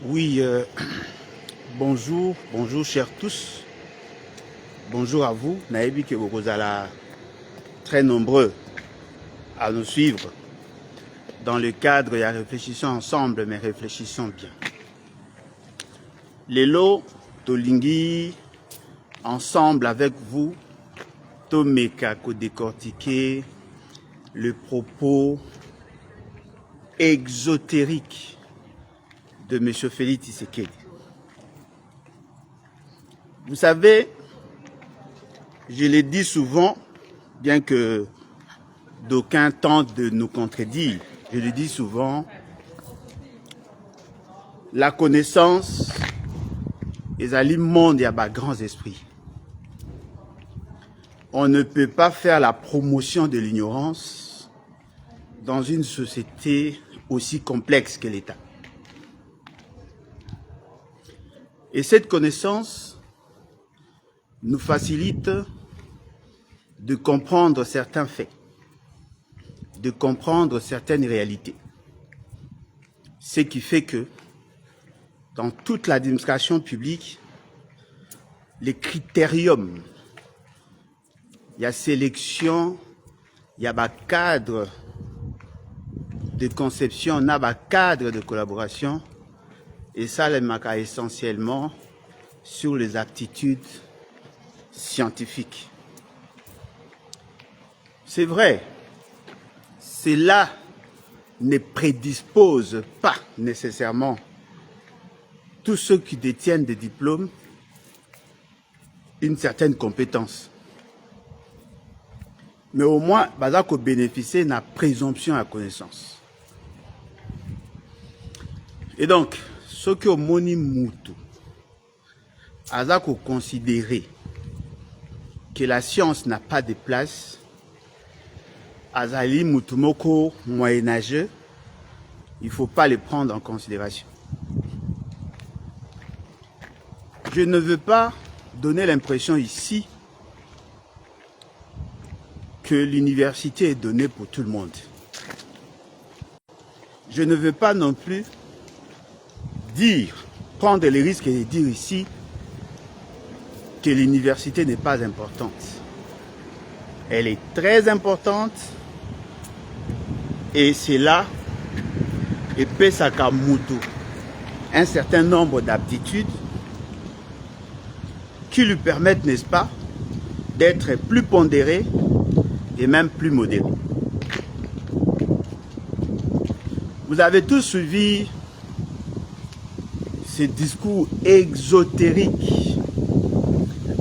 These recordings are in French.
Oui, bonjour chers tous. Bonjour à vous. Naïbi que vous allez très nombreux à nous suivre dans le cadre et à réfléchissons ensemble, mais réfléchissons bien. Lelo Tolingi, ensemble avec vous, Tomeka ko décortiquer le propos exotérique de M. Félix Tshisekedi. Vous savez, je l'ai dit souvent, bien que d'aucuns tentent de nous contredire, je le dis souvent, la connaissance est un monde et à grands esprits. On ne peut pas faire la promotion de l'ignorance dans une société aussi complexe que l'État. Et cette connaissance nous facilite de comprendre certains faits, de comprendre certaines réalités. Ce qui fait que dans toute l'administration publique, les critériums, il y a sélection, il y a un cadre de conception, il y a un cadre de collaboration, et ça, les marque essentiellement sur les aptitudes scientifiques. C'est vrai, cela ne prédispose pas nécessairement tous ceux qui détiennent des diplômes une certaine compétence. Mais au moins, ils ont bénéficié de la présomption à connaissance. Et donc, ceux qui ont moni moutou, ils ont considéré que la science n'a pas de place, Azali Moutoumoko moyenâgeux, il ne faut pas les prendre en considération. Je ne veux pas donner l'impression ici que l'université est donnée pour tout le monde. Je ne veux pas non plus prendre les risques et dire ici que l'université n'est pas importante. Elle est très importante et c'est là, et Pesakamutu, un certain nombre d'aptitudes qui lui permettent, n'est-ce pas, d'être plus pondéré et même plus modéré. Vous avez tous suivi ce discours exotérique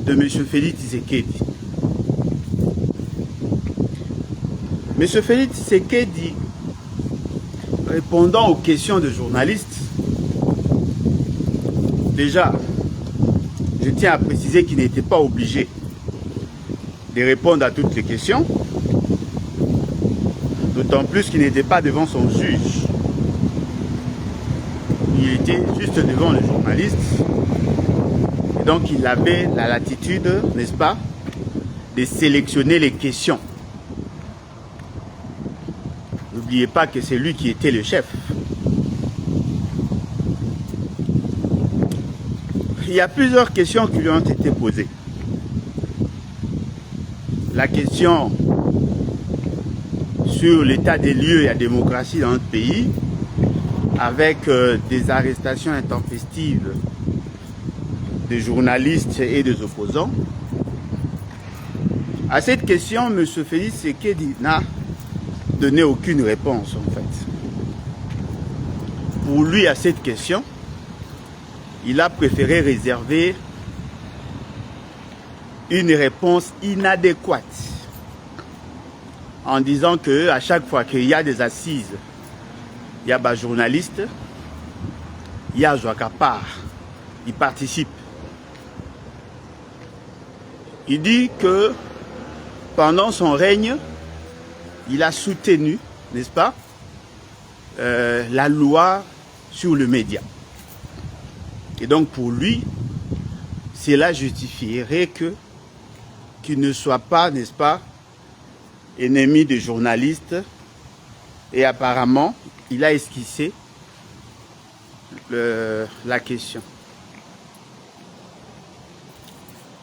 de M. Félix Tshisekedi. M. Félix Tshisekedi, répondant aux questions de journalistes, déjà, je tiens à préciser qu'il n'était pas obligé de répondre à toutes les questions, d'autant plus qu'il n'était pas devant son juge. Il était juste devant les journalistes, et donc il avait la latitude, n'est-ce pas, de sélectionner les questions. N'oubliez pas que c'est lui qui était le chef. Il y a plusieurs questions qui lui ont été posées. La question sur l'état des lieux et la démocratie dans notre pays, avec des arrestations intempestives de journalistes et des opposants. À cette question, M. Félix Tshisekedi n'a donné aucune réponse en fait. Pour lui, à cette question, il a préféré réserver une réponse inadéquate en disant que à chaque fois qu'il y a des assises, il y a des journalistes, il y a Joakapar, il participe. Il dit que pendant son règne, il a soutenu, n'est-ce pas, la loi sur le média. Et donc pour lui, cela justifierait qu'il ne soit pas, n'est-ce pas, ennemi des journalistes. Et apparemment, il a esquissé la question.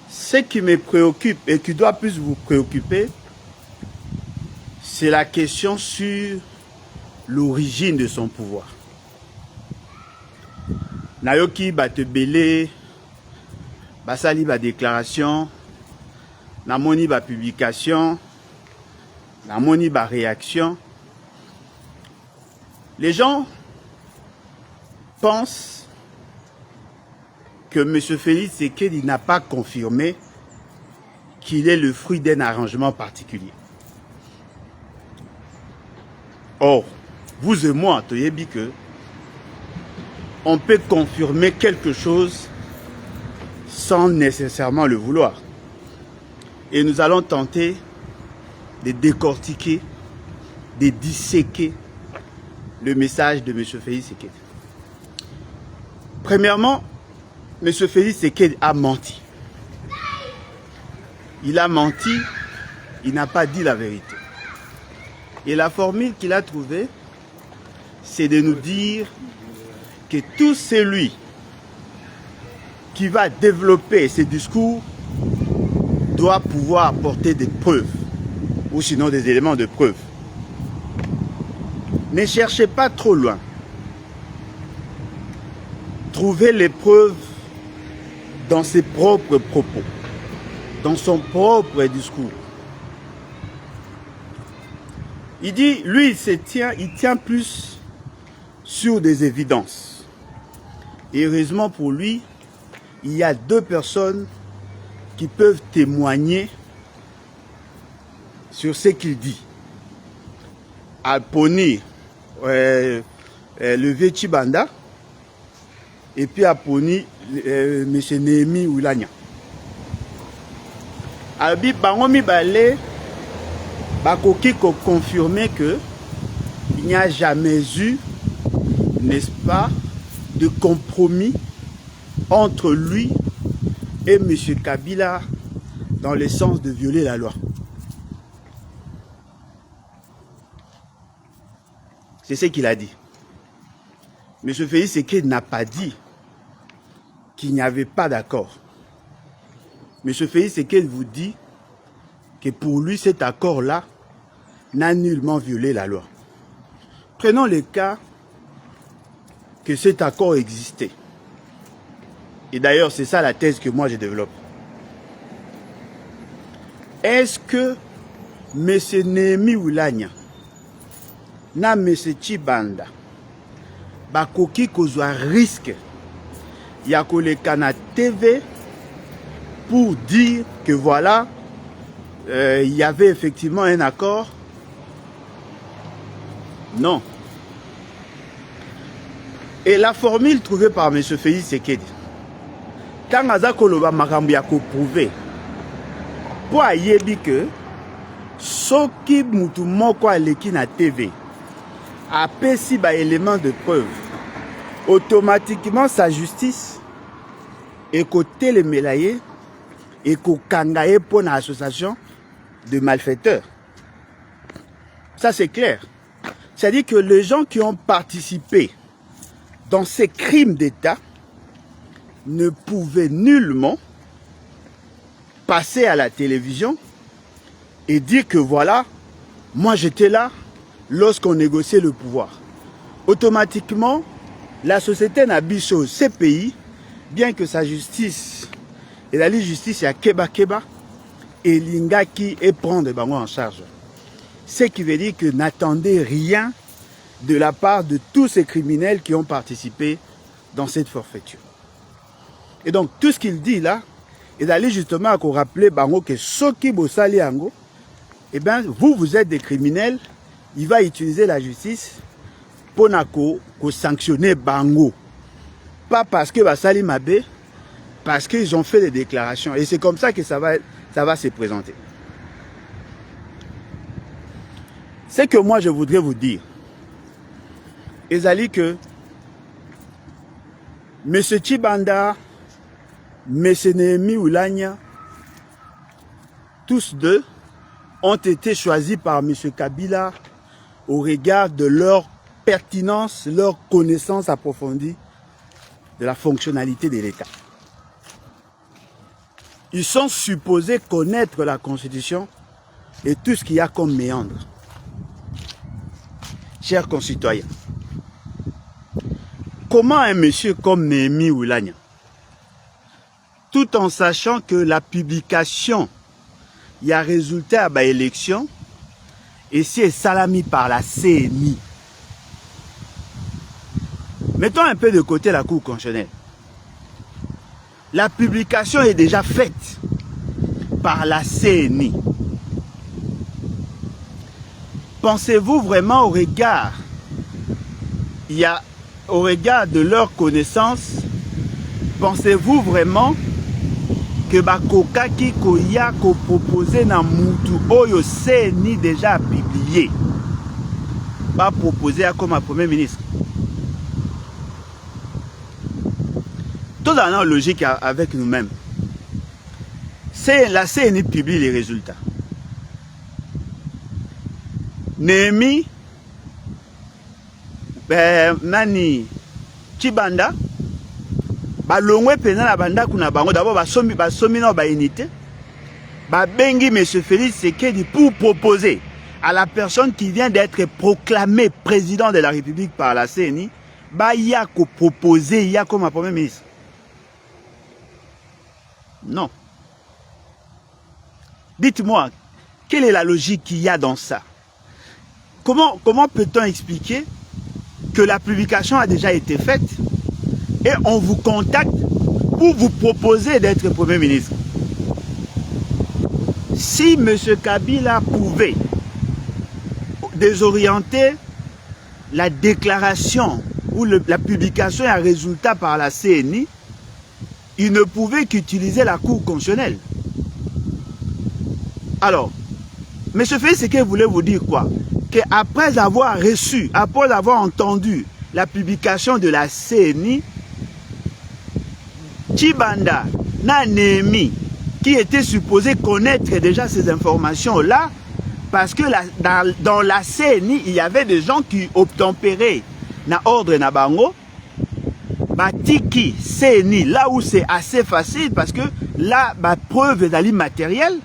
Ce qui me préoccupe et qui doit plus vous préoccuper, c'est la question sur l'origine de son pouvoir. Nayoki batebele, basali ba déclaration, namoni ba publication, namoni ba réaction. Les gens pensent que M. Félix Tshisekedi n'a pas confirmé qu'il est le fruit d'un arrangement particulier. Or, vous et moi, toyebi que on peut confirmer quelque chose sans nécessairement le vouloir. Et nous allons tenter de décortiquer, de disséquer le message de M. Félix Tshisekedi. Premièrement, M. Félix Tshisekedi a menti. Il a menti, il n'a pas dit la vérité. Et la formule qu'il a trouvée, c'est de nous dire que tout celui qui va développer ce discours doit pouvoir apporter des preuves, ou sinon des éléments de preuve. Ne cherchez pas trop loin. Trouvez les preuves dans ses propres propos, dans son propre discours. Il dit, lui, il tient plus sur des évidences. Et heureusement pour lui, il y a deux personnes qui peuvent témoigner sur ce qu'il dit. Aponi, le vieux Chibanda, et puis Aponi, M. Néhémie Oulania. Albi Bangomi Balé, Bakoki confirmé que il n'y a jamais eu, n'est-ce pas, de compromis entre lui et M. Kabila dans le sens de violer la loi. C'est ce qu'il a dit. M. Félix Tshisekedi n'a pas dit qu'il n'y avait pas d'accord. M. Félix Tshisekedi vous dit que pour lui, cet accord-là n'a nullement violé la loi. Prenons le cas que cet accord existait. Et d'ailleurs, c'est ça la thèse que moi je développe. Est-ce que M. Néhémie Oulania na M. Chibanda bakoki kozwa risque ya koleka na TV pour dire que voilà, il y avait effectivement un accord? Non. Et la formule trouvée par M. Félix Tshisekedi, quand aza koloba makambo ya ko prouver, po ayebi que soki mutu moko aleki na TV apesi ba élément de preuve, automatiquement sa justice ekotelemela ye ekokanga ye pour une association de malfaiteurs. Ça c'est clair. C'est-à-dire que les gens qui ont participé dans ces crimes d'État ne pouvaient nullement passer à la télévision et dire que voilà, moi j'étais là lorsqu'on négociait le pouvoir. Automatiquement, la société Nabiso, ces pays, bien que sa justice, et la justice à Keba Keba, et l'ingaki et prendre bango en charge. Ce qui veut dire que n'attendez rien de la part de tous ces criminels qui ont participé dans cette forfaiture. Et donc, tout ce qu'il dit là, est d'aller justement à rappeler bango que Soki Bosali Ango, eh bien, vous êtes des criminels, il va utiliser la justice pour sanctionner bango. Pas parce que Basali Mabé, parce qu'ils ont fait des déclarations. Et c'est comme ça que ça va se présenter. C'est que moi je voudrais vous dire, Ezali, que M. Chibanda, M. Néhémie Oulania, tous deux ont été choisis par M. Kabila au regard de leur pertinence, leur connaissance approfondie de la fonctionnalité de l'État. Ils sont supposés connaître la Constitution et tout ce qu'il y a comme méandre. Chers concitoyens, comment un monsieur comme Néhémie Oulania, tout en sachant que la publication, il y a résultat à l'élection, et c'est salami par la CNI. Mettons un peu de côté la Cour constitutionnelle. La publication est déjà faite par la CNI. Pensez-vous vraiment au regard de leur connaissance, pensez-vous vraiment que bakokaki koya ko proposer na mutu oyo CNI déjà publié va proposer comme Premier ministre? Tout dans la logique avec nous-mêmes. La CNI publie les résultats. Néhémie, nani Chibanda, balongwe pena na banda kuna bango d'abord basomi na ba unité, ba bengi monsieur Félix Tshisekedi pour proposer à la personne qui vient d'être proclamé président de la République par la CNI, ba ya ko proposer ya comme Premier ministre. Non. Dites-moi, quelle est la logique qu'il y a dans ça? Comment peut-on expliquer que la publication a déjà été faite et on vous contacte pour vous proposer d'être Premier ministre? Si M. Kabila pouvait désorienter la déclaration ou la publication et un résultat par la CNI, il ne pouvait qu'utiliser la Cour constitutionnelle. Alors, M. Félix Tshisekedi voulait vous dire quoi? Qu'après avoir reçu, après avoir entendu la publication de la CNI, Chibanda, Néhémie, qui était supposé connaître déjà ces informations-là, parce que dans la CNI, il y avait des gens qui obtempéraient na ordre na bango, batiki CNI, là où c'est assez facile, parce que là, preuve d'aller matériel,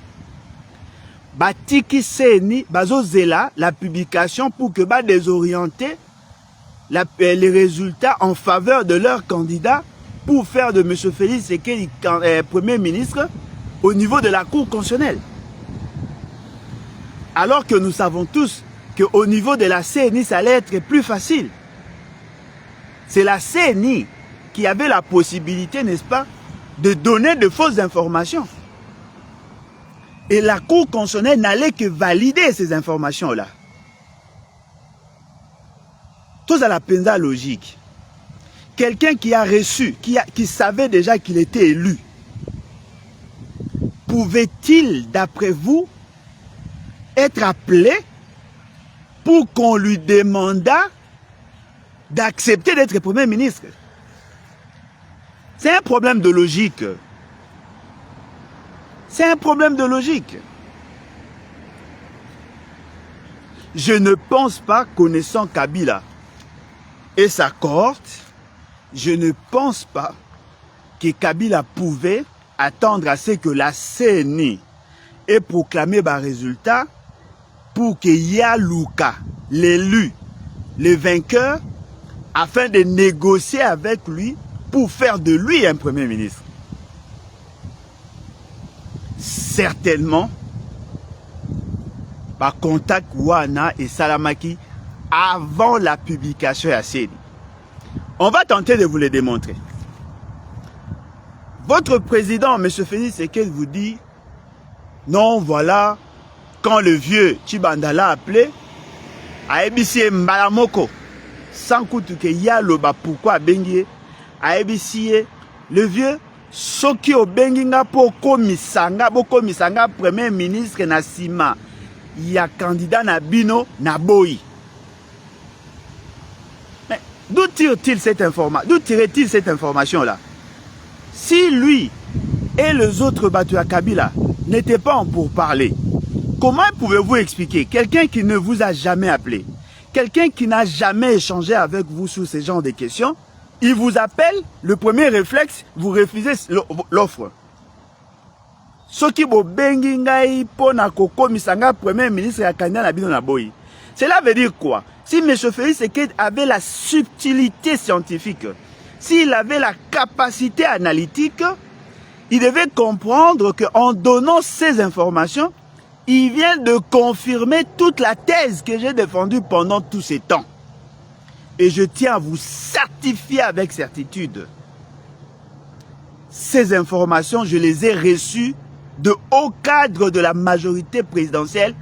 batiki CNI, bazozela la publication pour que désorienter les résultats en faveur de leur candidat pour faire de M. Félix Tshisekedi Premier ministre au niveau de la Cour constitutionnelle. Alors que nous savons tous qu'au niveau de la CNI, ça allait être plus facile. C'est la CNI qui avait la possibilité, n'est-ce pas, de donner de fausses informations. Et la Cour constitutionnelle n'allait que valider ces informations-là. Tout à la pensa logique. Quelqu'un qui a reçu, qui savait déjà qu'il était élu, pouvait-il, d'après vous, être appelé pour qu'on lui demandât d'accepter d'être Premier ministre? C'est un problème de logique. C'est un problème de logique. Je ne pense pas, connaissant Kabila et sa cohorte, je ne pense pas que Kabila pouvait attendre à ce que la CNI ait proclamé un résultat pour que Yalouka, l'élu, le vainqueur, afin de négocier avec lui pour faire de lui un Premier ministre. Certainement, par contact Wana et Salamaki avant la publication à CNI. On va tenter de vous le démontrer. Votre président, M. Félix Tshisekedi, vous dit non, voilà, quand le vieux Chibanda l'a appelé, a ébissé Mbalamoko, sans que Yaloba pourquoi Bengie, a ébissé le vieux Soki Obenginga pour komisanga, Premier ministre na Sima, il y a candidat na Bino na Boyi. Mais d'où tire-t-il cette information? D'où tirait-il cette information-là? Si lui et les autres battus à Kabila n'étaient pas en pourparlers, comment pouvez-vous expliquer quelqu'un qui ne vous a jamais appelé, quelqu'un qui n'a jamais échangé avec vous sur ce genre de questions, Il vous appelle, le premier réflexe, vous refusez l'offre. Ce qui vous bengi ngai pona koko misanga premier ministre ya Kanya na bino na boyi. Cela veut dire quoi? Si M. Félix Tshisekedi avait la subtilité scientifique, s'il avait la capacité analytique, il devait comprendre qu'en donnant ces informations, il vient de confirmer toute la thèse que j'ai défendue pendant tous ces temps. Et je tiens à vous certifier avec certitude. Ces informations, je les ai reçues de haut cadre de la majorité présidentielle.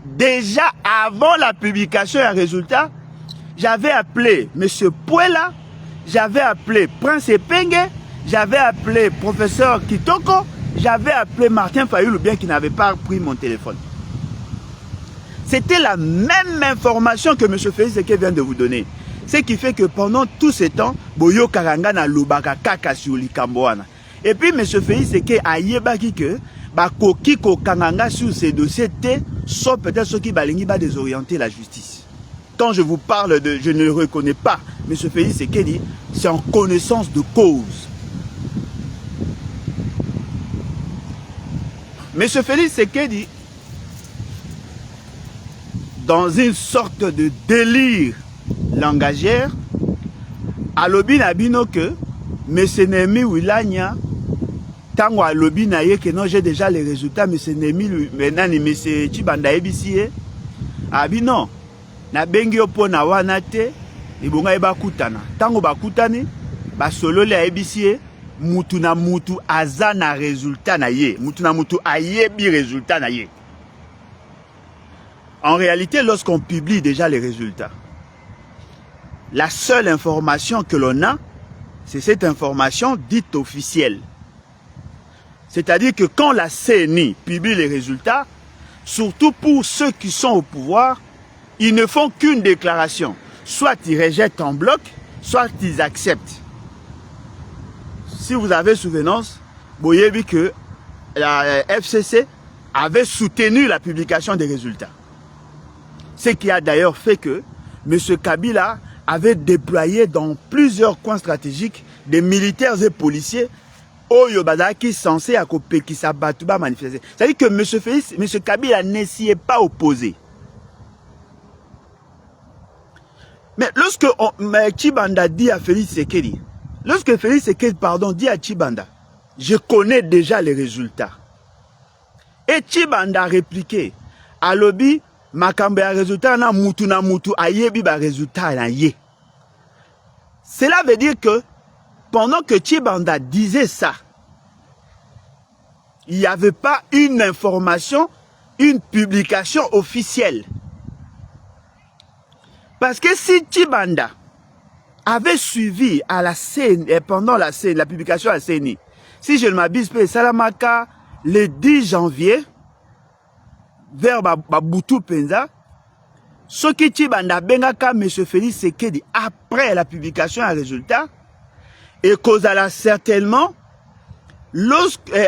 Déjà avant la publication et un résultat, j'avais appelé M. Puela, j'avais appelé Prince Epenge, j'avais appelé professeur Kitoko, j'avais appelé Martin Fayulu, bien qu'il n'avait pas pris mon téléphone. C'était la même information que M. Félix Tshisekedi vient de vous donner. Ce qui fait que pendant tout ce temps, Boyo Karanga na lobaka kaka sur Likamboana. Et puis M. Félix Tshisekedi a yebaki que bakoki ko kanganga sur ces dossiers, sauf peut-être ceux qui balingi va désorienter la justice. Quand je vous parle de je ne le reconnais pas, M. Félix Tshisekedi, c'est en connaissance de cause. M. Félix Tshisekedi, dans une sorte de délire langagière, alobi na bino que M. Nemi Wilanya, tango alobi na ye que non, j'ai déjà les résultats, M. Nemi, maintenant M. Tshibanda ebisie, abi non, na bengi opo na wana te, ibonga eba kutana. Tango ba kutani, ba solo le ebisie, mutu na mutu aza na résultat na ye, mutu na mutu ayebi résultat na ye. En réalité, lorsqu'on publie déjà les résultats, la seule information que l'on a, c'est cette information dite officielle. C'est-à-dire que quand la CENI publie les résultats, surtout pour ceux qui sont au pouvoir, ils ne font qu'une déclaration. Soit ils rejettent en bloc, soit ils acceptent. Si vous avez souvenance, vous voyez que la FCC avait soutenu la publication des résultats. Ce qui a d'ailleurs fait que M. Kabila avait déployé dans plusieurs coins stratégiques des militaires et policiers qui sont censés manifester. C'est-à-dire que M. Kabila ne s'y est pas opposé. Mais lorsque Tshibanda dit à Félix Tshisekedi, lorsque Félix Tshisekedi, dit à Tshibanda, je connais déjà les résultats. Et Tshibanda a répliqué, à lobby, makambe ya résultat na mutu ayebi ba résultat na ye. Cela veut dire que pendant que Tshibanda disait ça, il n'y avait pas une information, une publication officielle. Parce que si Tshibanda avait suivi à la scène, et pendant la scène, la publication à la CENI, si je ne m'abuse pas, Salamaka, le 10 janvier, vers Babutu Penza, ce qui Tshibanda bengaka M. Félix Tshisekedi après la publication à résultat, et causala certainement,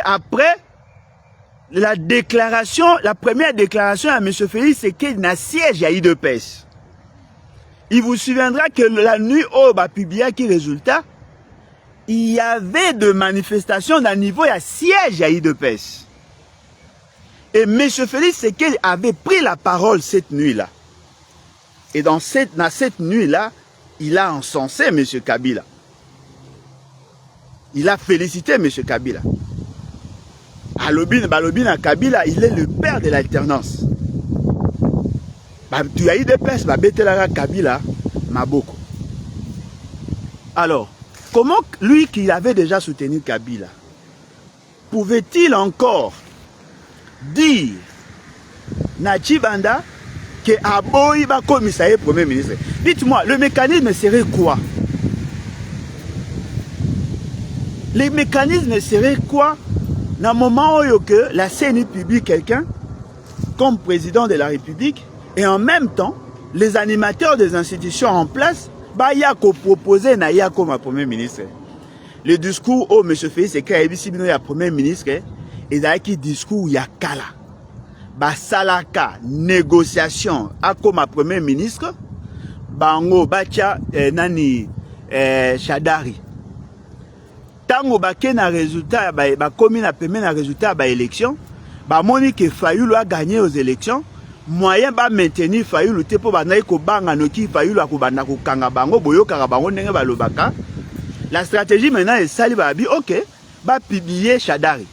après la déclaration, la première déclaration à M. Félix Tshisekedi na siège à IDPS. Il vous souviendra que la nuit où il a publié qui résultat, il y avait de manifestations d'un niveau à siège à IDPS. Et M. Félix Tshisekedi avait pris la parole cette nuit-là. Et dans cette nuit-là, il a encensé M. Kabila. Il a félicité M. Kabila. Balobina Kabila, il est le père de l'alternance. Tu as eu des pèses, Kabila, Maboko. Alors, comment lui qui avait déjà soutenu Kabila, pouvait-il encore dire na Tshibanda que Aboyi va commissaire premier ministre? Dites-moi, le mécanisme serait quoi? Le mécanisme serait quoi dans le moment où que la CENI publie quelqu'un comme président de la République et en même temps, les animateurs des institutions en place, y a proposé na ya comme premier ministre. Le discours où M. Félix Tshisekedi a premier ministre, et là qui discours ya kala. Salaka négociation a comme premier ministre, bango bacha nani Shadari. Tango bake na résultat, komi na peme na résultat ba élection, ba moni que Fayulu a gagné aux élections, moyen ba maintenir Fayulu te po banayi ko banga noki Fayulu akubanda ko kanga bango boyo kanga bango ndenge ba lobaka. La stratégie maintenant est sali ba bi OK, ba publier Shadari.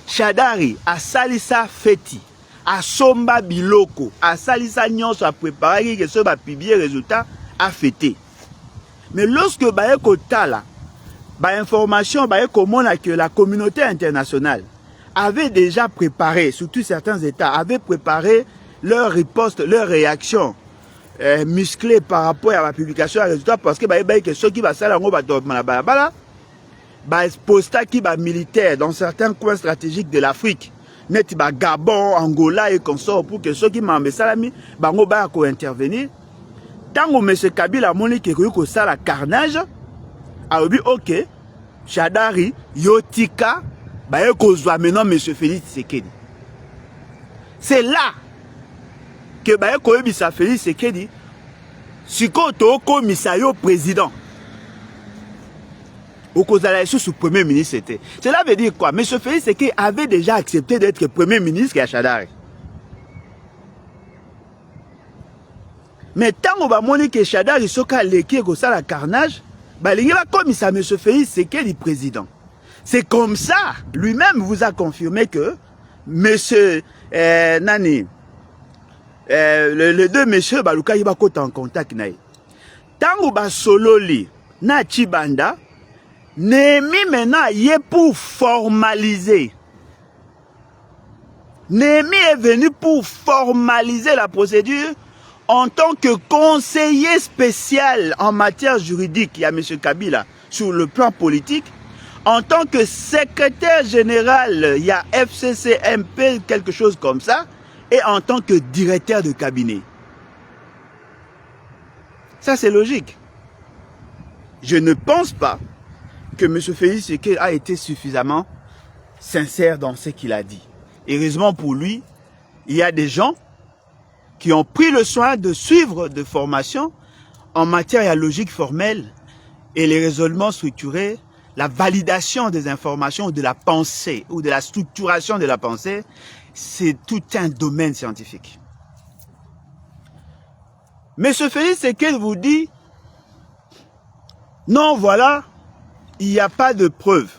Shadari a salisa feti, a somba biloko, a salisa nyonso a préparer que ce ba publier résultat a fêté. Mais lorsque ba ko tala information que la communauté internationale avait déjà préparé, surtout certains États, avaient préparé leur riposte, leur réaction musclée par rapport à la publication des résultats parce que ceux qui va ça posta qui va militaire dans certains coins stratégiques de l'Afrique, net Gabon, Angola et consorts pour que ceux qui m'ont salami bango ba ko intervenir. Tant que M. Kabila a moni que ça la carnage, a dit OK, Shadari, Yotika, maintenant M. Félix Tshisekedi. C'est là que Félix Tshisekedi, si Kotoko Misayo président, au sous premier ministre, c'était. Cela veut dire quoi? M. Félix Tshisekedi avait déjà accepté d'être premier ministre à Shadari. Mais tant qu'on va montrer que Shadari soka leki ko ça la carnage, il va comme ça M. Félix Tshisekedi président. C'est comme ça, lui-même vous a confirmé que monsieur Nani les deux messieurs baluka il va côté en contact naï. Tant qu'on va solo li na Chibanda, Némi maintenant y est pour formaliser. Némi est venu pour formaliser la procédure. En tant que conseiller spécial en matière juridique, il y a M. Kabila sur le plan politique. En tant que secrétaire général, il y a FCCMP, quelque chose comme ça. Et en tant que directeur de cabinet. Ça, c'est logique. Je ne pense pas que M. Félix Tshisekedi a été suffisamment sincère dans ce qu'il a dit. Heureusement pour lui, il y a des gens qui ont pris le soin de suivre des formations en matière de logique formelle et les raisonnements structurés, la validation des informations de la pensée ou de la structuration de la pensée, c'est tout un domaine scientifique. M. Félix Tshisekedi vous dit, non, voilà, il n'y a pas de preuve.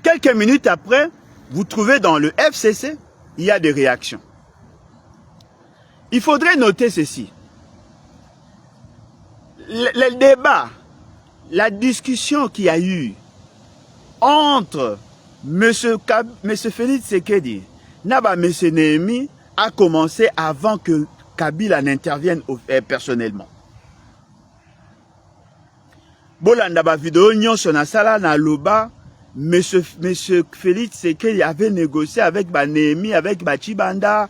Quelques minutes après, vous trouvez dans le FCC, il y a des réactions. Il faudrait noter ceci. Le débat, la discussion qu'il y a eu entre M. Félix Tshisekedi et M. Némi a commencé avant que Kabila n'intervienne personnellement. Bolanda ba vidéo nyonso na sala na loba M. Félix Tshisekedi avait négocié avec Némi, avec Chibanda.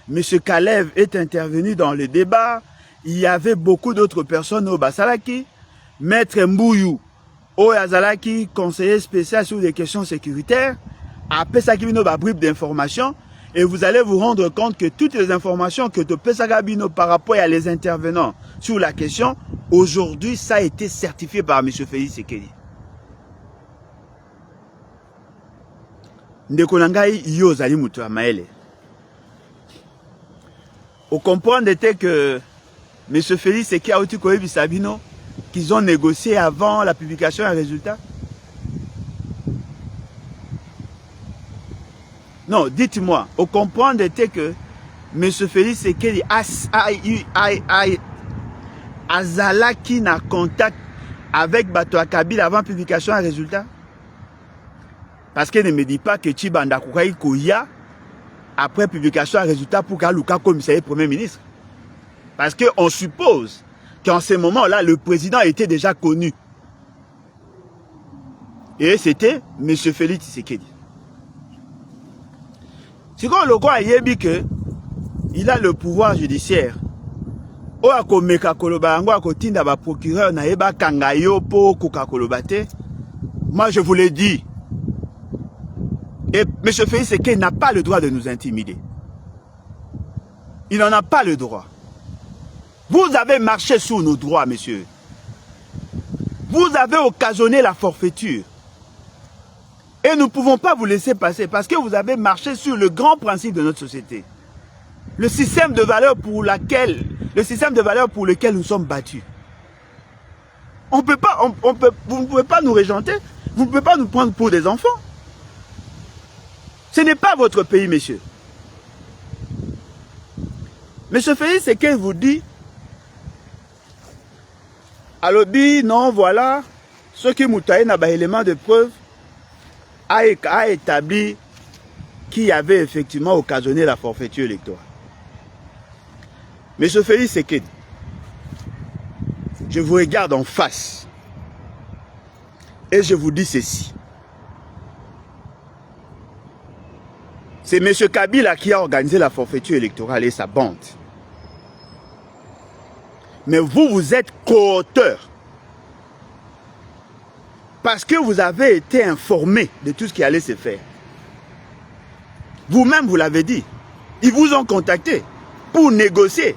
M. Kalev est intervenu dans le débat. Il y avait beaucoup d'autres personnes au Basalaki. Maître Mbouyou, au Yazalaki, conseiller spécial sur les questions sécuritaires. Après ça, il y a bribe d'informations. Et vous allez vous rendre compte que toutes les informations que tu peux Sagabino par rapport à les intervenants sur la question, aujourd'hui, ça a été certifié par M. Félix Tshisekedi. Ndekonangai Yozali Moutoua Maele. Au comprendre était que M. Félix Tshisekedi a dit Sabino qu'ils ont négocié avant la publication des résultats. Non, dites-moi, au comprendre était que M. Félix Tshisekedi Azalaki na contact avec Batoa Kabila avant la publication des résultats. Parce qu'elle ne me dit pas que Chibanda Koukaï Kouya après publication des résultats pour Kaluka commissaire premier ministre. Parce qu'on suppose qu'en ce moment-là, le président était déjà connu. Et c'était M. Félix Tshisekedi. Si on le croit, il a le pouvoir judiciaire. Moi, je vous l'ai dit. Et M. Félix Tshisekedi n'a pas le droit de nous intimider. Il n'en a pas le droit. Vous avez marché sous nos droits, messieurs. Vous avez occasionné la forfaiture. Et nous ne pouvons pas vous laisser passer parce que vous avez marché sur le grand principe de notre société. Le système de valeurs pour lequel nous sommes battus. Vous ne pouvez pas nous régenter. Vous ne pouvez pas nous prendre pour des enfants. Ce n'est pas votre pays, messieurs. Monsieur Félix, c'est qu'elle vous dit, à l'objet, non, voilà, ce qui moutaille n'a pas élément de preuve a établi qui avait effectivement occasionné la forfaiture électorale. Monsieur Félix Sekedi, je vous regarde en face et je vous dis ceci. C'est M. Kabila qui a organisé la forfaiture électorale et sa bande. Mais vous, vous êtes co-auteur. Parce que vous avez été informé de tout ce qui allait se faire. Vous-même, vous l'avez dit. Ils vous ont contacté pour négocier.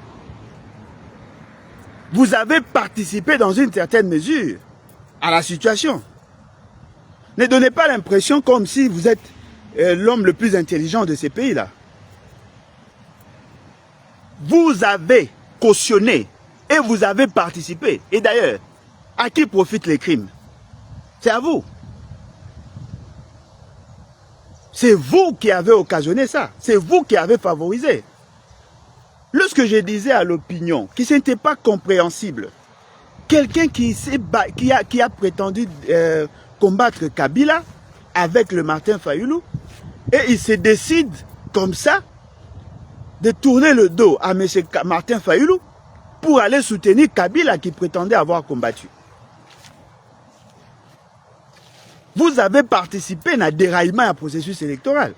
Vous avez participé dans une certaine mesure à la situation. Ne donnez pas l'impression comme si vous êtes l'homme le plus intelligent de ces pays-là. Vous avez cautionné et vous avez participé. Et d'ailleurs, à qui profitent les crimes? C'est à vous. C'est vous qui avez occasionné ça. C'est vous qui avez favorisé. Lorsque je disais à l'opinion que ce n'était pas compréhensible, quelqu'un qui a prétendu combattre Kabila avec le Martin Fayoulou, et il se décide comme ça de tourner le dos à M. Martin Fayoulou pour aller soutenir Kabila qui prétendait avoir combattu. Vous avez participé à un déraillement à processus électoral.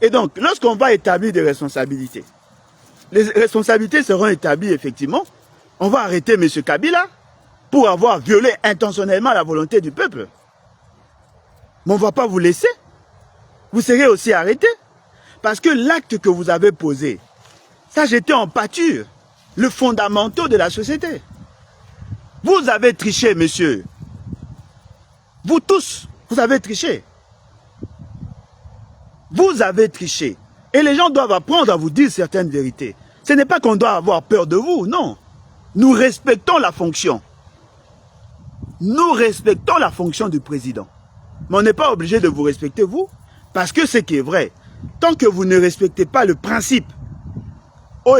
Et donc, lorsqu'on va établir des responsabilités, les responsabilités seront établies effectivement. On va arrêter M. Kabila pour avoir violé intentionnellement la volonté du peuple. Mais on ne va pas vous laisser. Vous serez aussi arrêté. Parce que l'acte que vous avez posé, ça jetait en pâture le fondamental de la société. Vous avez triché, monsieur. Vous tous, vous avez triché. Vous avez triché. Et les gens doivent apprendre à vous dire certaines vérités. Ce n'est pas qu'on doit avoir peur de vous, non. Nous respectons la fonction. Nous respectons la fonction du président. Mais on n'est pas obligé de vous respecter, vous, parce que ce qui est vrai, tant que vous ne respectez pas le principe, on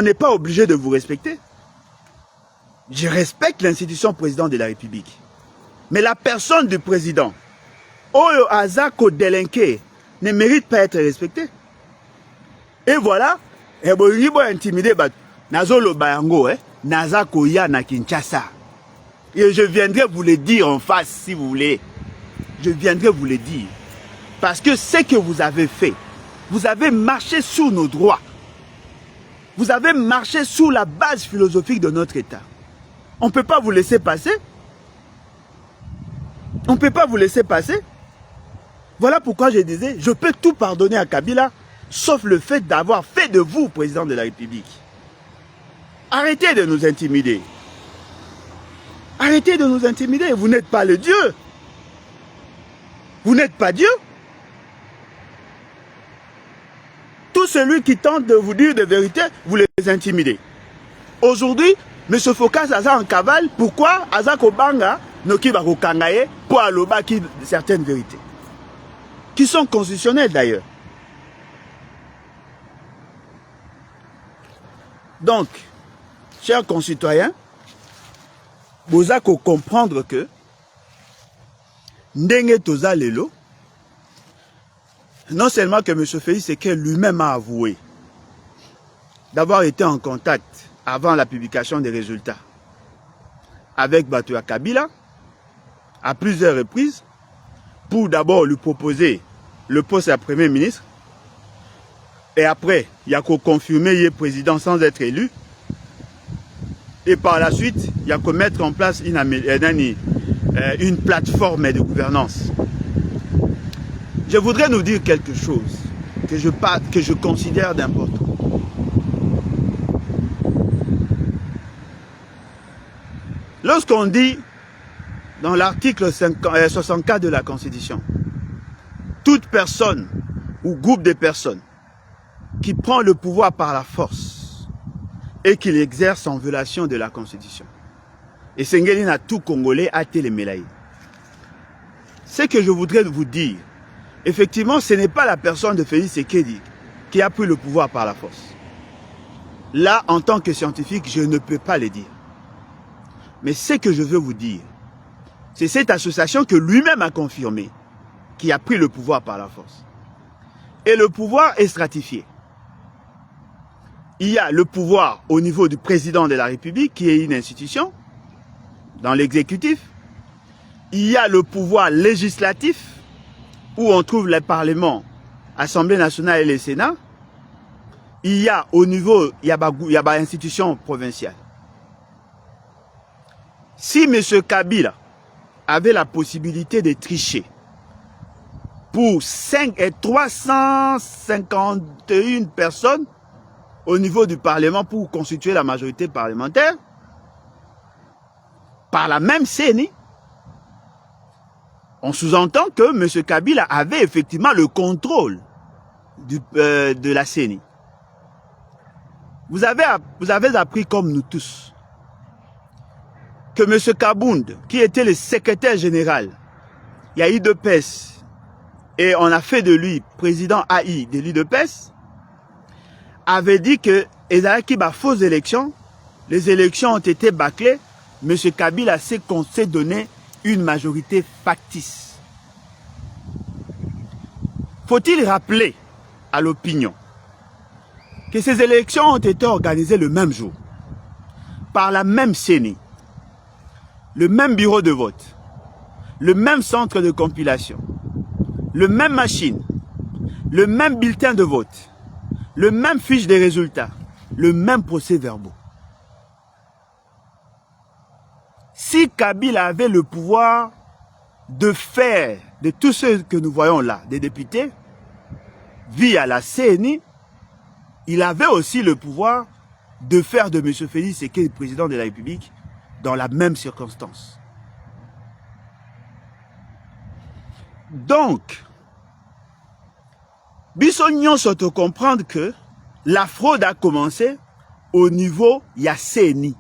n'est pas obligé de vous respecter. Je respecte l'institution président de la République. Mais la personne du président, Oyo Azako délinqué, ne mérite pas être respectée. Et voilà, et je viendrai vous le dire en face si vous voulez. Je viendrai vous le dire. Parce que ce que vous avez fait, vous avez marché sur nos droits. Vous avez marché sur la base philosophique de notre État. On ne peut pas vous laisser passer. On ne peut pas vous laisser passer. Voilà pourquoi je disais, je peux tout pardonner à Kabila, sauf le fait d'avoir fait de vous président de la République. Arrêtez de nous intimider. Arrêtez de nous intimider. Vous n'êtes pas le Dieu. Vous n'êtes pas Dieu. Tout celui qui tente de vous dire des vérités, vous les intimidez. Aujourd'hui, M. Focas Aza en cavale, pourquoi Aza Kobanga Noki Bakokangaye pour aloba qui certaines vérités qui sont constitutionnelles d'ailleurs. Donc, chers concitoyens, vous avez comprendre que Ndenge Toza Lelo, non seulement que M. Félix Sekedi lui-même a avoué d'avoir été en contact avant la publication des résultats avec Batoua Kabila à plusieurs reprises pour d'abord lui proposer le poste à Premier ministre et après il y a qu'au confirmer il est président sans être élu et par la suite il y a qu'au mettre en place une plateforme de gouvernance. Je voudrais nous dire quelque chose que je considère d'important. Lorsqu'on dit dans l'article 64 de la Constitution, toute personne ou groupe de personnes qui prend le pouvoir par la force et qui l'exerce en violation de la Constitution. Et Sengeli n'a tout Congolais à Télémélaï. Ce que je voudrais vous dire, effectivement, ce n'est pas la personne de Félix Tshisekedi qui a pris le pouvoir par la force. Là, en tant que scientifique, je ne peux pas le dire. Mais ce que je veux vous dire, c'est cette association que lui-même a confirmé, qui a pris le pouvoir par la force. Et le pouvoir est stratifié. Il y a le pouvoir au niveau du président de la République, qui est une institution, dans l'exécutif. Il y a le pouvoir législatif, où on trouve le Parlement, Assemblée nationale et le Sénat. Il y a au niveau, il y a institution provinciale. Si M. Kabila avait la possibilité de tricher pour 351 personnes au niveau du Parlement pour constituer la majorité parlementaire, par la même CENI, on sous-entend que M. Kabila avait effectivement le contrôle de la CENI. Vous avez appris comme nous tous que M. Kabound, qui était le secrétaire général, il y a eu l'UDPS, et on a fait de lui président AI de l'UDPS, avait dit que les fausses élections, les élections ont été bâclées, M. Kabila s'est donné une majorité factice. Faut-il rappeler à l'opinion que ces élections ont été organisées le même jour, par la même CENI, le même bureau de vote, le même centre de compilation, le même machine, le même bulletin de vote, le même fiche de résultats, le même procès-verbaux. Si Kabila avait le pouvoir de faire de tous ceux que nous voyons là, des députés, via la CENI, il avait aussi le pouvoir de faire de M. Félix Tshisekedi président de la République dans la même circonstance. Donc, Bissognon s'auto comprendre que la fraude a commencé au niveau CENI.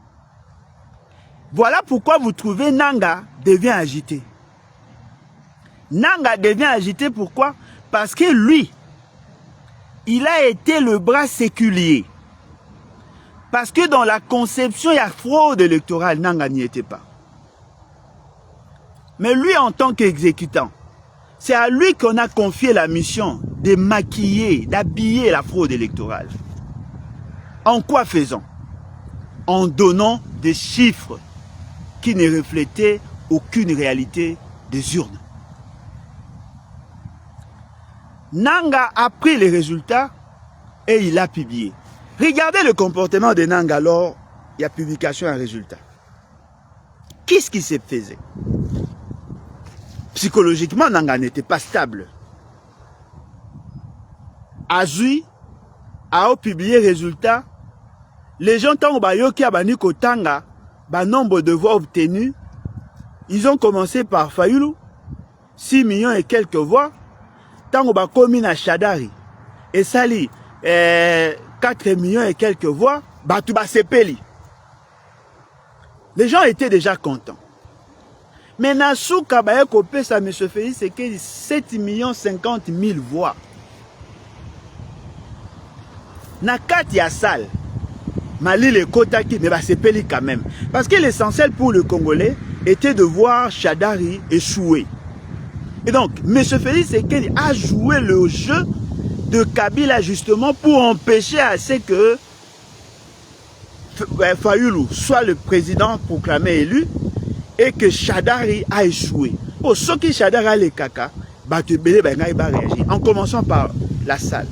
Voilà pourquoi vous trouvez Nanga devient agité. Nanga devient agité pourquoi? Parce que lui, il a été le bras séculier. Parce que dans la conception, il y a fraude électorale, Nanga n'y était pas. Mais lui, en tant qu'exécutant, c'est à lui qu'on a confié la mission de maquiller, d'habiller la fraude électorale. En quoi faisant? En donnant des chiffres qui ne reflétaient aucune réalité des urnes. Nanga a pris les résultats et il a publié. Regardez le comportement de Nanga lors il y a publication et résultat. Qu'est-ce qui s'est fait? Psychologiquement, Nanga n'était pas stable. Azui a publié résultat. Les gens tant qui a banni Kotanga, nombre de voix obtenues, ils ont commencé par Fayoulou, 6 millions et quelques voix. Tant que commis à Chadari et Sali 4 millions et quelques voix, Batouba Sepeli. Les gens étaient déjà contents. Mais Nassou Kabaye Kopé, ça me se fait, c'est que 7 millions 50 000 voix. Nakat Yassal, Mali le Kotaki, mais Sepeli quand même. Parce que l'essentiel pour le Congolais était de voir Chadari échouer. Et donc, M. Félix Tshisekedi a joué le jeu de Kabila justement pour empêcher à ce que Fayoulou soit le président proclamé élu et que Chadari a échoué. Pour ceux qui Chadari a les caca, en commençant par la salle.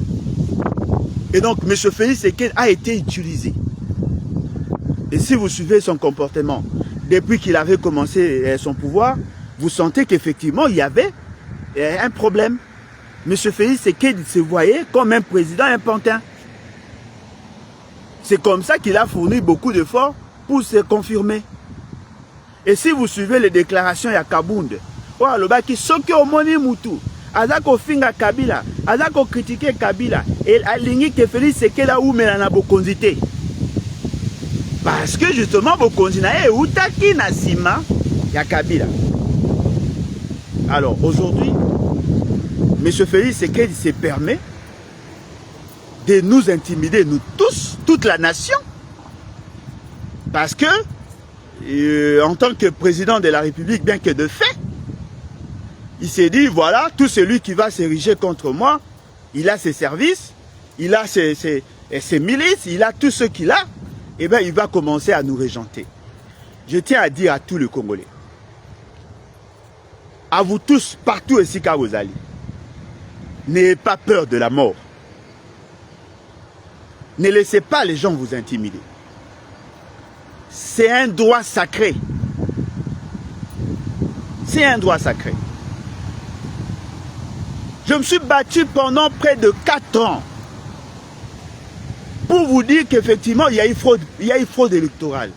Et donc, M. Félix Tshisekedi a été utilisé. Et si vous suivez son comportement, depuis qu'il avait commencé son pouvoir, vous sentez qu'effectivement, il y avait un problème. M. Félix Tshisekedi se voyait comme un président, un pantin. C'est comme ça qu'il a fourni beaucoup d'efforts pour se confirmer. Et si vous suivez les déclarations ya Kabunde, alobaki soki omoni mutu azako finga Kabila, azako critiquer Kabila et alingi que Félix Sekela oumela na bokonzi te. Parce que justement bokonzi na e utaki na sima ya Kabila. Alors aujourd'hui, M. Félix Sekela se permet de nous intimider, nous tous, toute la nation. Parce que, en tant que président de la République, bien que de fait, il s'est dit, voilà, tout celui qui va s'ériger contre moi, il a ses services, il a ses milices, il a tout ce qu'il a, et bien il va commencer à nous régenter. Je tiens à dire à tous les Congolais, à vous tous, partout ici qu'à vous allez, n'ayez pas peur de la mort. Ne laissez pas les gens vous intimider. C'est un droit sacré. C'est un droit sacré. Je me suis battu pendant près de 4 ans pour vous dire qu'effectivement, il y a eu fraude électorale.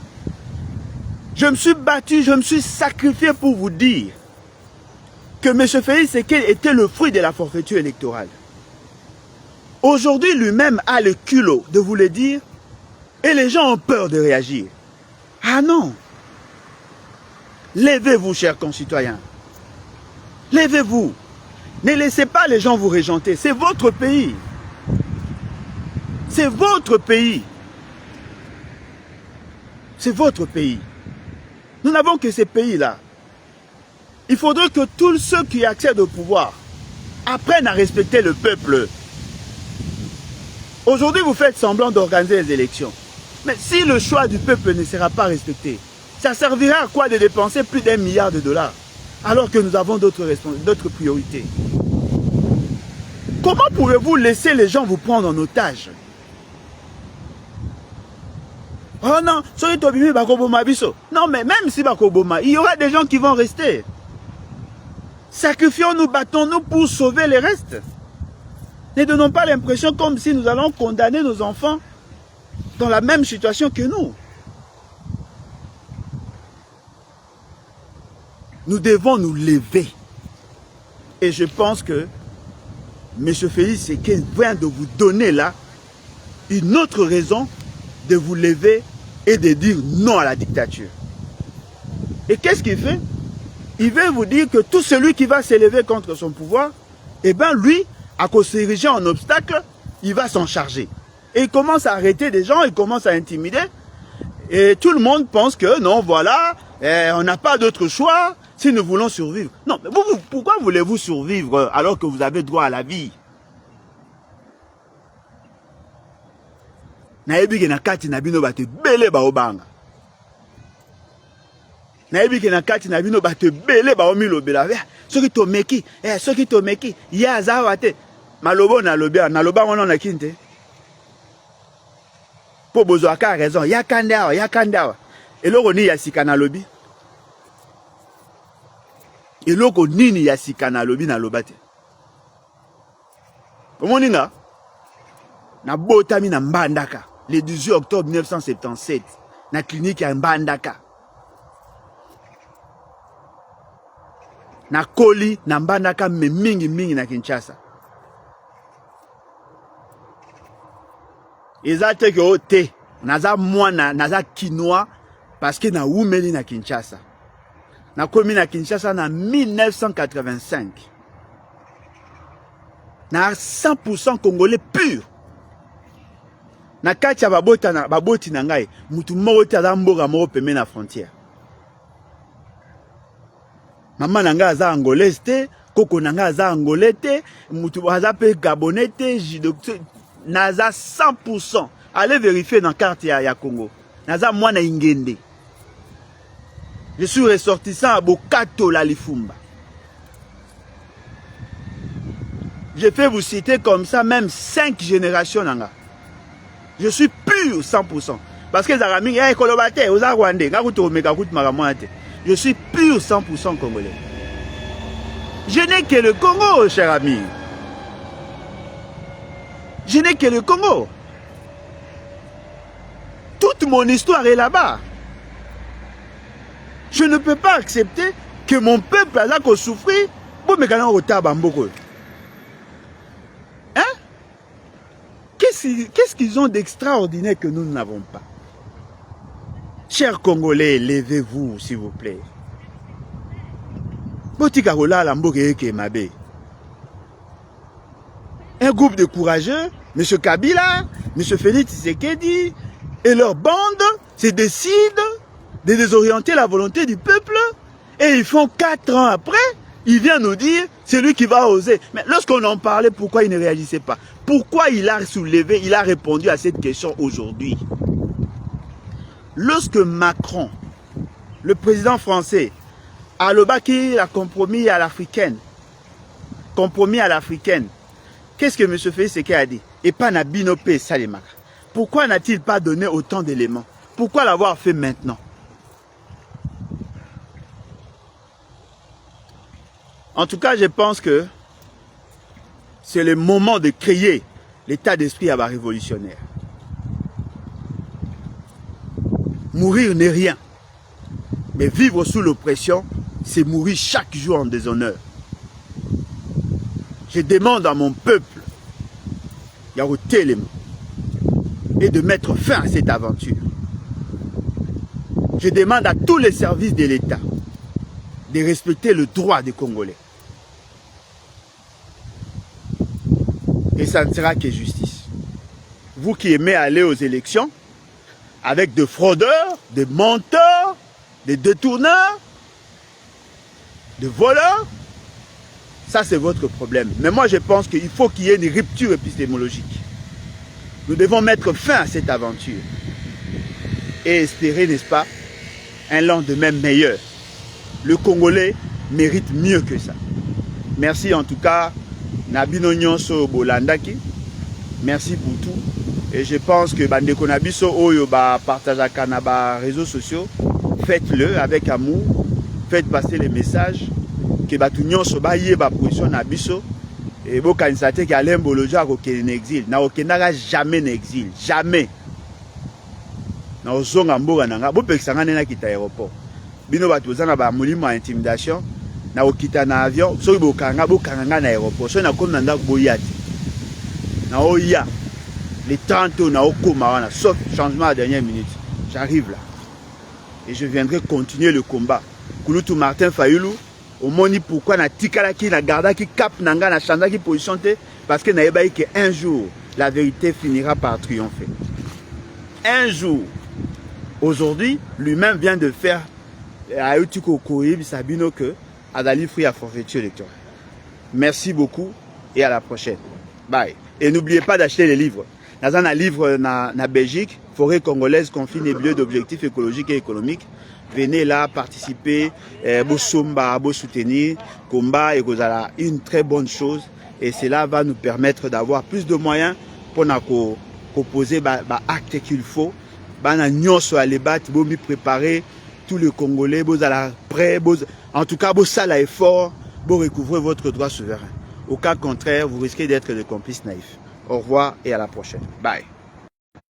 Je me suis battu, je me suis sacrifié pour vous dire que M. Félix Sekela était le fruit de la forfaiture électorale. Aujourd'hui, lui-même a le culot de vous le dire et les gens ont peur de réagir. Ah non! Levez-vous, chers concitoyens. Levez-vous. Ne laissez pas les gens vous régenter. C'est votre pays. C'est votre pays. C'est votre pays. Nous n'avons que ces pays-là. Il faudrait que tous ceux qui accèdent au pouvoir apprennent à respecter le peuple. Aujourd'hui, vous faites semblant d'organiser les élections. Mais si le choix du peuple ne sera pas respecté, ça servira à quoi de dépenser plus d'1 milliard de dollars alors que nous avons d'autres priorités? Comment pouvez-vous laisser les gens vous prendre en otage? Oh non, non, mais même si Bakoboma, il y aura des gens qui vont rester. Sacrifions-nous, battons-nous pour sauver les restes. Ne donnons pas l'impression comme si nous allons condamner nos enfants dans la même situation que nous. Nous devons nous lever. Et je pense que M. Félix Sekela vient de vous donner là une autre raison de vous lever et de dire non à la dictature. Et qu'est-ce qu'il fait? Il veut vous dire que tout celui qui va s'élever contre son pouvoir, eh bien lui, à cause s'ériger en obstacle, il va s'en charger. Et il commence à arrêter des gens, il commence à intimider. Et tout le monde pense que non, voilà, on n'a pas d'autre choix si nous voulons survivre. Non, mais pourquoi voulez-vous survivre alors que vous avez droit à la vie? Nayebi ke na kati na bino bate bele ba obanga. Nayebi ke na kati na bino bate bele ba omilo bela. Soki to meki, soki to meki, ya zawate. Malobo na lobia, na loba on na kinte. Po bozo aka raison, ya kandawa, ya kandawa. Eloko ni ya sika na lobi. Eloko nini ya sika na lobi na lobate. Omoninga na botami na Mbandaka le 18 octobre 1977 na clinique ya Mbandaka. Na koli na Mbandaka mingi na Kinshasa. Ezate ke ote naza mwana naza kinois parce que na umeli na Kinshasa. Na komi na Kinshasa na 1985. Na 100% congolais pur. Na kati ya baboti na ngai, mutu moko te aza mboka moko pembeni na frontière. Mama na ngai aza angolaise te, koko na ngai aza angolais te, mutu aza pe gabonais te, naza 100%. Allez vérifier dans carte ya Congo. Naza mwana ingende. Je suis ressortissant à Bokato la Lifumba. Je peux vous citer comme ça même 5 générations nanga. Je suis pur 100%. Parce que Zarami, je suis pur 100% congolais. Je n'ai que le Congo, cher ami. Je n'ai que le Congo. Toute mon histoire est là-bas. Je ne peux pas accepter que mon peuple a là qu'on souffre. Bon, mais quand on retard bamboko. Hein? Qu'est-ce qu'ils ont d'extraordinaire que nous n'avons pas? Chers Congolais, levez-vous, s'il vous plaît. Un groupe de courageux, M. Kabila, M. Félix Tshisekedi et leur bande se décident de désorienter la volonté du peuple et ils font 4 ans après, il vient nous dire c'est lui qui va oser. Mais lorsqu'on en parlait, pourquoi il ne réagissait pas? Pourquoi il a soulevé, il a répondu à cette question aujourd'hui? Lorsque Macron, le président français, a le baki la compromis à l'africaine, qu'est-ce que M. Félix Tshisekedi a dit? Et pas Nabinope Salemaka. Pourquoi n'a-t-il pas donné autant d'éléments? Pourquoi l'avoir fait maintenant? En tout cas, je pense que c'est le moment de créer l'état d'esprit à la révolutionnaire. Mourir n'est rien. Mais vivre sous l'oppression, c'est mourir chaque jour en déshonneur. Je demande à mon peuple, Yaro Télém, et de mettre fin à cette aventure. Je demande à tous les services de l'État de respecter le droit des Congolais. Et ça ne sera que justice. Vous qui aimez aller aux élections, avec des fraudeurs, des menteurs, des détourneurs, des voleurs, ça c'est votre problème. Mais moi je pense qu'il faut qu'il y ait une rupture épistémologique. Nous devons mettre fin à cette aventure et espérer, n'est-ce pas, un lendemain meilleur. Le Congolais mérite mieux que ça. Merci en tout cas, Nabino Nyonso Bolandaki. Merci pour tout. Et je pense que Bandeko Nabiso Oyo partage à nos réseaux sociaux. Faites-le avec amour. Faites passer les messages. Que Batu Nyonso Baye ba position Nabiso. Et bo kanisate ki Alain Bolojo a en exil. Na okendaka jamais n'exil. Jamais. Na ozonga mboka nanga. Bo pekisanga nena kita aéroport. Bino batu ozanga ba molimo à intimidation. Na okita na avion. Soki bokanga na aéroport. Soki na komi na ndako boyati. Na oya. Les 30 na okoma sauf changement à la dernière minute. J'arrive là. Et je viendrai continuer le combat. Kouloutou Martin Fayoulou. Au moni pourquoi na tikala ki na garda ki cap nanga na chanda ki position te parce que na yebaï que un jour la vérité finira par triompher. Un jour. Aujourd'hui, lui-même vient de faire à Utiko Koïb Sabino que Adali Free à forfaiture électorale. Merci beaucoup et à la prochaine. Bye. Et n'oubliez pas d'acheter les livres. Dans un livre na Belgique, Forêt congolaise, conflit nébuleux d'objectifs écologiques et économiques. Venez là participer, beau somba, beau soutenir, combat et une très bonne chose. Et cela va nous permettre d'avoir plus de moyens pour nous proposer l'acte qu'il faut. Nous allons battre, nous préparer tous les Congolais, vous allez prêt, en tout cas, vous allez effort pour recouvrir votre droit souverain. Au cas contraire, vous risquez d'être des complices naïfs. Au revoir et à la prochaine. Bye.